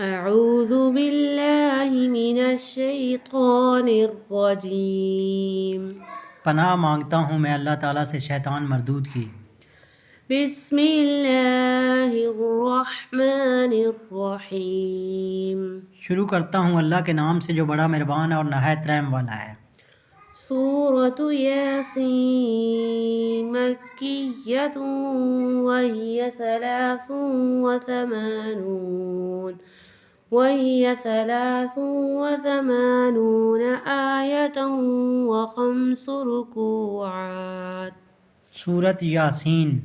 أعوذ بالله من الشيطان الرجيم پناہ مانگتا ہوں میں اللہ تعالیٰ سے شیطان مردود کی۔ بسم اللہ الرحمن الرحیم شروع کرتا ہوں اللہ کے نام سے جو بڑا مہربان اور نہایت رحم والا ہے۔ سورة یاسین مکیۃ وہی 83 آیۃ و5 رکوعات۔ سورۃ یاسین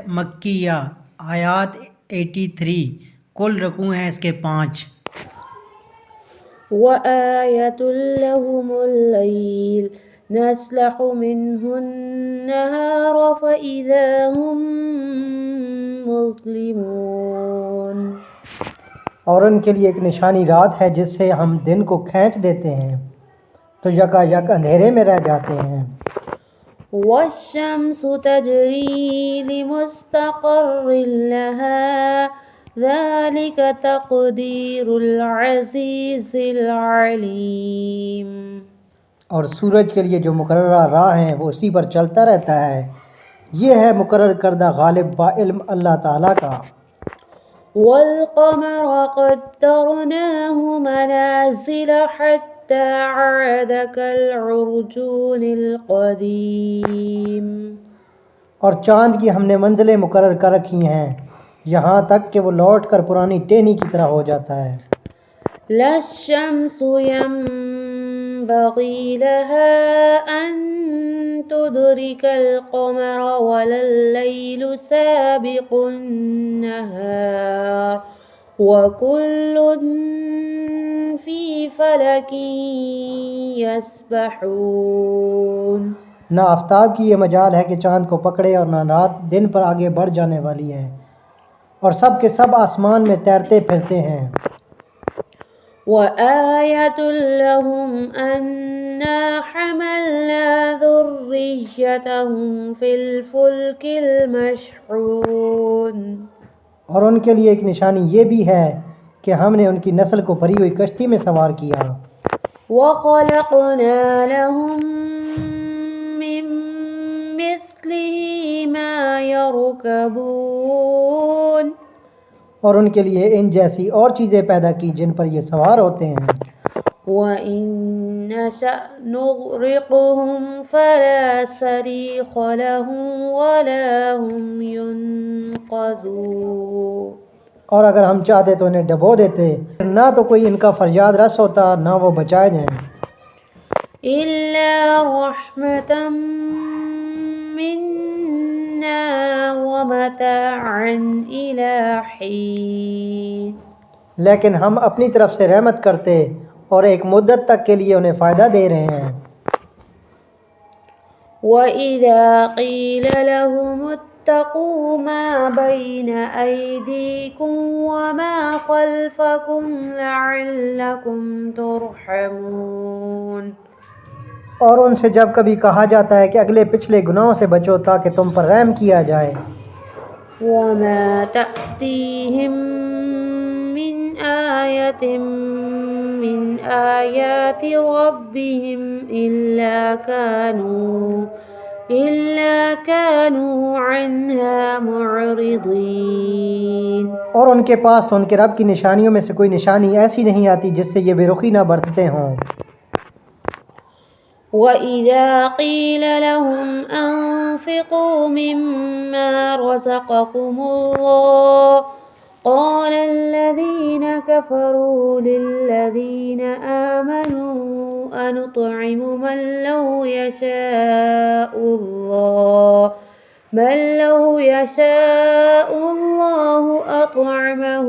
مکیہ، آیات 83، کل رکوع ہیں اس کے 5۔ وآیۃ لہم اللیل نسلخ منہ النہار فإذا ہم مظلمون۔ اور ان کے لیے ایک نشانی رات ہے جس سے ہم دن کو کھینچ دیتے ہیں تو یکا یک اندھیرے میں رہ جاتے ہیں۔ والشمس تجری لمستقر لها ذلك تقدیر العزیز العلیم۔ اور سورج کے لیے جو مقررہ راہ ہیں وہ اسی پر چلتا رہتا ہے، یہ ہے مقرر کردہ غالب با علم اللہ تعالیٰ کا۔ والقمر قدرناه منازل حتى عاد كالعرجون القديم۔ اور چاند کی ہم نے منزلیں مقرر کر رکھی ہیں یہاں تک کہ وہ لوٹ کر پرانی ٹہنی کی طرح ہو جاتا ہے۔ لا الشمس ينبغي لها أن تدرك القمر ولا الليل سابق النهار وكل في فلك يسبحون۔ نہ آفتاب کی یہ مجال ہے کہ چاند کو پکڑے اور نہ رات دن پر آگے بڑھ جانے والی ہے، اور سب کے سب آسمان میں تیرتے پھرتے ہیں۔ وآیۃ لہم انا حملنا ذریتہم فی الفلک المشحون۔ اور ان کے لیے ایک نشانی یہ بھی ہے کہ ہم نے ان کی نسل کو بھری ہوئی کشتی میں سوار کیا۔ وخلقنا لهم من مثله ما يركبون۔ اور ان کے لیے ان جیسی اور چیزیں پیدا کی جن پر یہ سوار ہوتے ہیں۔ وَإِن نَّشَأْ نُغْرِقْهُمْ فَلَا صَرِيخَ لَهُمْ وَلَا هُمْ يُنقَذُونَ۔ اور اگر ہم چاہتے تو انہیں ڈبو دیتے، نہ تو کوئی ان کا فریاد رس ہوتا نہ وہ بچائے جائیں۔ إِلَّا رَحْمَةً مِّنَّا وَمَتَاعًا إِلَىٰ حِينٍ۔ لیکن ہم اپنی طرف سے رحمت کرتے اور ایک مدت تک کے لیے انہیں فائدہ دے رہے ہیں۔ وَإِذَا قِيلَ لَهُمُ اتَّقُوا مَا بَيْنَ أَيْدِيكُمْ وَمَا خَلْفَكُمْ لَعَلَّكُمْ تُرْحَمُونَ۔ اور ان سے جب کبھی کہا جاتا ہے کہ اگلے پچھلے گناہوں سے بچو تاکہ تم پر رحم کیا جائے۔ وَمَا تَأْتِيهِم مِّنْ آیَةٍ مِّنْ آیَاتِ رَبِّهِمْ إِلَّا كَانُوا عَنْهَا مُعْرِضِينَ۔ اور ان کے پاس تو ان کے رب کی نشانیوں میں سے کوئی نشانی ایسی نہیں آتی جس سے یہ بے رخی نہ برتتے ہوں۔ وَإِذَا قِيلَ لَهُمْ أَنفِقُوا مِمَّا رَزَقَكُمُ اللَّهُ قَالَ الَّذِينَ كَفَرُوا لِلَّذِينَ آمَنُوا أَنُطْعِمُ مَن لَّوْ يَشَاءُ اللَّهُ أَطْعَمَهُ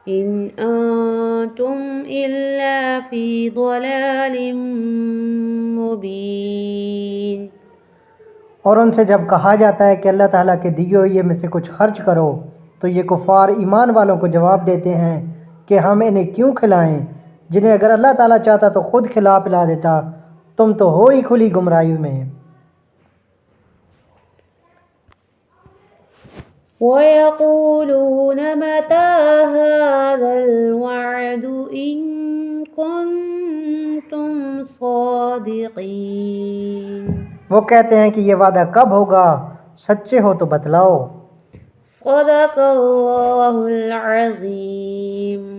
إِنْ أَنْتُمْ إِلَّا فِي ضَلَالٍ مُبِينٍ۔ اور ان سے جب کہا جاتا ہے کہ اللہ تعالیٰ کے دیے ہوئے میں سے کچھ خرچ کرو تو یہ کفار ایمان والوں کو جواب دیتے ہیں کہ ہم انہیں کیوں کھلائیں جنہیں اگر اللہ تعالیٰ چاہتا تو خود کھلا پلا دیتا، تم تو ہو ہی کھلی گمراہی میں۔ ويقولون متى هذا الوعد إن كنتم صادقين. وہ کہتے ہیں کہ یہ وعدہ کب ہوگا، سچے ہو تو بتلاؤ. صدق اللہ العظیم.